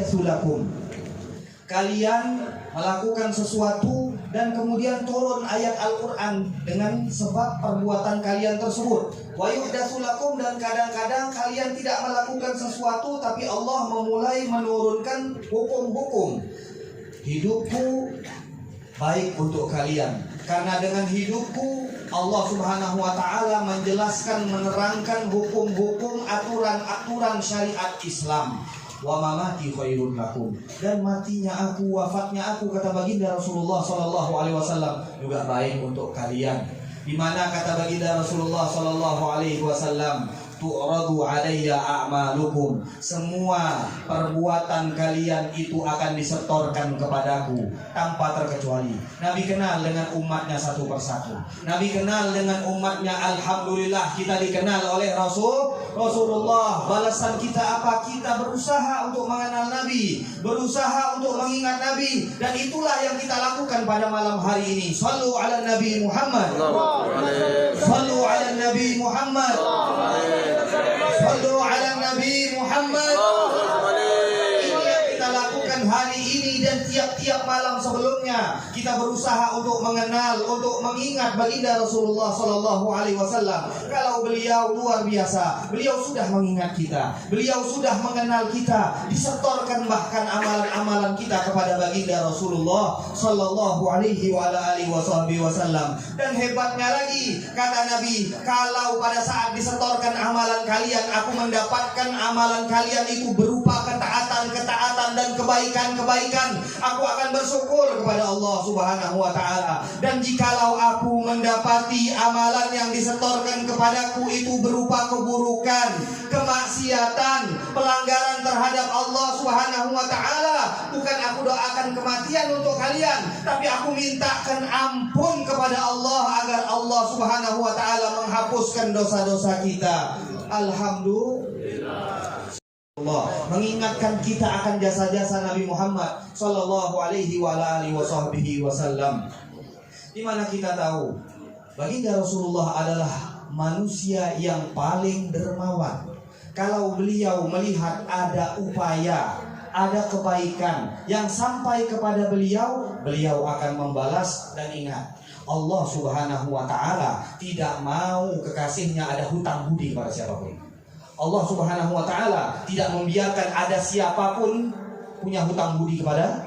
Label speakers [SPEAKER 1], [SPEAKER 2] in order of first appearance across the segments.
[SPEAKER 1] Sulakum. Kalian melakukan sesuatu dan kemudian turun ayat Al-Quran dengan sebab perbuatan kalian tersebut. Wa yuhdatsu lakum, dan kadang-kadang kalian tidak melakukan sesuatu tapi Allah memulai menurunkan hukum-hukum. Hidupku baik untuk kalian, karena dengan hidupku Allah Subhanahu wa ta'ala menjelaskan, menerangkan hukum-hukum, aturan-aturan syariat Islam. Wa mamati khairun lakum, dan matinya aku, wafatnya aku, kata baginda Rasulullah sallallahu alaihi wasallam, juga baik untuk kalian. Di mana kata baginda Rasulullah sallallahu alaihi wasallam, tu'radu alayya a'malukum, semua perbuatan kalian itu akan disetorkan kepadaku tanpa terkecuali. Nabi kenal dengan umatnya satu persatu. Nabi kenal dengan umatnya. Alhamdulillah kita dikenal oleh Rasulullah. Balasan kita apa? Kita berusaha untuk mengenal Nabi, berusaha untuk mengingat Nabi, dan itulah yang kita lakukan pada malam hari ini. Shallu ala Nabi Muhammad, shallu ala Nabi Muhammad, shallu ala Nabi Muhammad. Ini yang kita lakukan hari ini dan tiap-tiap malam sebelumnya. Kita berusaha untuk mengenal, untuk mengingat baginda Rasulullah sallallahu alaihi wasallam. Kalau beliau luar biasa, beliau sudah mengingat kita, beliau sudah mengenal kita, disetorkan bahkan amalan-amalan kita kepada baginda Rasulullah sallallahu alaihi wasallam. Dan hebatnya lagi, kata Nabi, kalau pada saat disetorkan amalan kalian, aku mendapatkan amalan kalian itu berupa ketaatan dan kebaikan, aku akan bersyukur kepada Allah Subhanahu wa ta'ala. Dan jikalau aku mendapati amalan yang disetorkan kepadaku itu berupa keburukan, kemaksiatan, pelanggaran terhadap Allah Subhanahu wa ta'ala, bukan aku doakan kematian untuk kalian, tapi aku mintakan ampun kepada Allah agar Allah Subhanahu wa ta'ala menghapuskan dosa-dosa kita. Alhamdulillah. Allah mengingatkan kita akan jasa-jasa Nabi Muhammad sallallahu alaihi wasallam. Di mana kita tahu baginda Rasulullah adalah manusia yang paling dermawan. Kalau beliau melihat ada upaya, ada kebaikan yang sampai kepada beliau, beliau akan membalas. Dan ingat, Allah Subhanahu wa ta'ala tidak mau kekasihnya ada hutang budi kepada siapapun. Allah Subhanahu wa ta'ala tidak membiarkan ada siapapun punya hutang budi kepada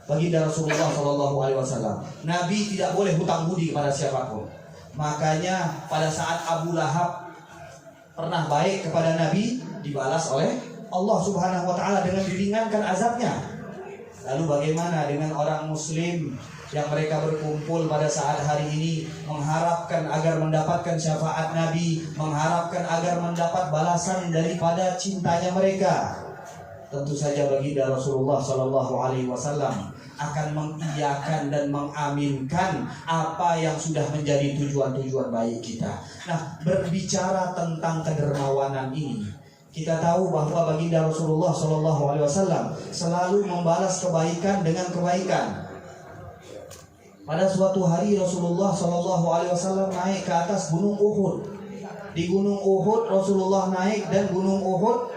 [SPEAKER 1] baginda Rasulullah sallallahu alaihi wasallam. Nabi tidak boleh hutang budi kepada siapapun. Makanya pada saat Abu Lahab pernah baik kepada Nabi, dibalas oleh Allah Subhanahu wa ta'ala dengan diringankan azabnya. Lalu bagaimana dengan orang muslim yang mereka berkumpul pada saat hari ini mengharapkan agar mendapatkan syafaat Nabi, mengharapkan agar mendapat balasan daripada cintanya mereka? Tentu saja baginda Rasulullah sallallahu alaihi wasallam akan mengiyakan dan mengaminkan apa yang sudah menjadi tujuan-tujuan baik kita. Nah, berbicara tentang kedermawanan ini, kita tahu bahwa baginda Rasulullah sallallahu alaihi wasallam selalu membalas kebaikan dengan kebaikan. Pada suatu hari Rasulullah sallallahu alaihi wasallam naik ke atas gunung Uhud. Di gunung Uhud Rasulullah naik dan gunung Uhud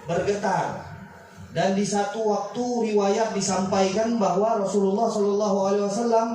[SPEAKER 1] bergetar. Dan di satu waktu riwayat disampaikan bahwa Rasulullah sallallahu alaihi wasallam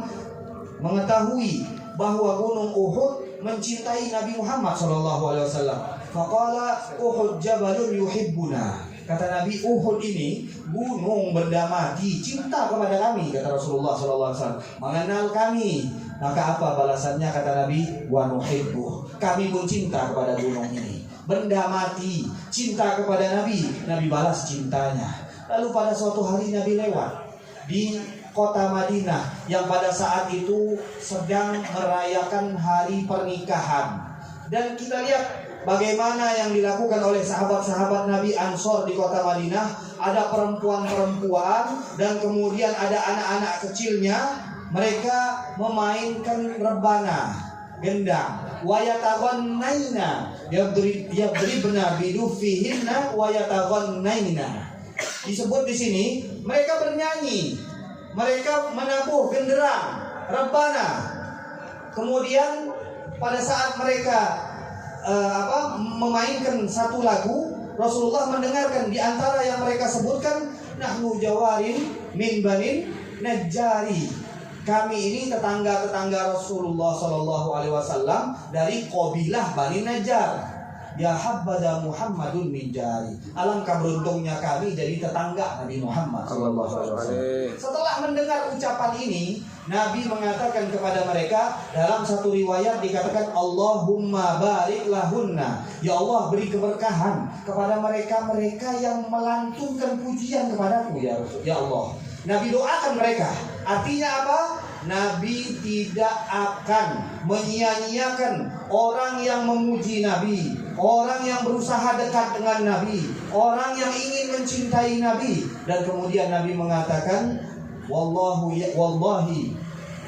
[SPEAKER 1] mengetahui bahwa gunung Uhud mencintai Nabi Muhammad sallallahu alaihi wasallam. Faqala Uhud jabalun yuhibbuna. Kata Nabi, Uhud ini gunung benda mati, cinta kepada kami, kata Rasulullah sallallahu alaihi wasallam, mengenal kami. Maka apa balasannya, kata Nabi? Wa nuhibbuh. Kami pun cinta kepada gunung ini. Benda mati, cinta kepada Nabi, Nabi balas cintanya. Lalu pada suatu hari Nabi lewat di kota Madinah yang pada saat itu sedang merayakan hari pernikahan. Dan kita lihat bagaimana yang dilakukan oleh sahabat-sahabat Nabi Ansor di kota Madinah. Ada perempuan-perempuan dan kemudian ada anak-anak kecilnya. Mereka memainkan rebana, gendang. Wa yataghannaina yadribna bidufihinna wa yataghannaina. Disebut di sini mereka bernyanyi, mereka menabuh genderang, rebana. Kemudian pada saat mereka memainkan satu lagu, Rasulullah mendengarkan di antara yang mereka sebutkan, nahnu jawarin min banin Najjari. Kami ini tetangga-tetangga Rasulullah Shallallahu Alaihi Wasallam dari kabilah Bani Najjar. Ya habbada Muhammadun min jari. Alangkah beruntungnya kami jadi tetangga Nabi Muhammad Shallallahu Alaihi Wasallam. Setelah mendengar ucapan ini, Nabi mengatakan kepada mereka, dalam satu riwayat dikatakan, Allahumma barik lahunna. Ya Allah, beri keberkahan kepada mereka yang melantunkan pujian kepadaku ya Rasul. Ya Allah. Nabi doakan mereka. Artinya apa? Nabi tidak akan menyia-nyiakan orang yang memuji Nabi, orang yang berusaha dekat dengan Nabi, orang yang ingin mencintai Nabi. Dan kemudian Nabi mengatakan, wallahi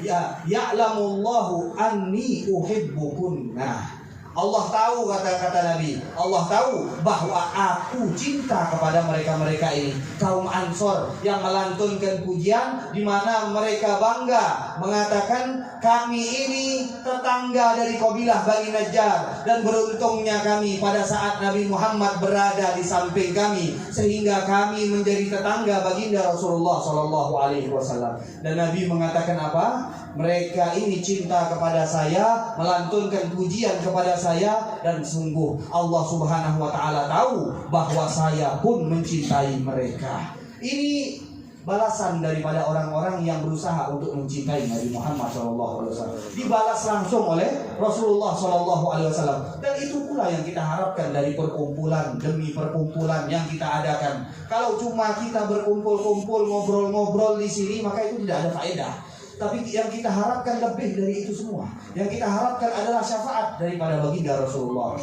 [SPEAKER 1] ya ya'lamullahu anni uhibbukunna. Allah tahu, kata Nabi, Allah tahu bahwa aku cinta kepada mereka ini, kaum Ansor yang melantunkan pujian, di mana mereka bangga mengatakan, kami ini tetangga dari kabilah Bani Najjar, dan beruntungnya kami pada saat Nabi Muhammad berada di samping kami, sehingga kami menjadi tetangga baginda Rasulullah Shallallahu Alaihi Wasallam. Dan Nabi mengatakan apa? Mereka ini cinta kepada saya, melantunkan pujian kepada saya, dan sungguh Allah Subhanahu wa Ta'ala tahu bahwa saya pun mencintai mereka. Ini balasan daripada orang-orang yang berusaha untuk mencintai Nabi Muhammad SAW. Dibalas langsung oleh Rasulullah SAW. Dan itu pula yang kita harapkan dari perkumpulan demi perkumpulan yang kita adakan. Kalau cuma kita berkumpul-kumpul, ngobrol-ngobrol di sini, maka itu tidak ada faedah. Tapi yang kita harapkan lebih dari itu semua. Yang kita harapkan adalah syafaat daripada baginda Rasulullah.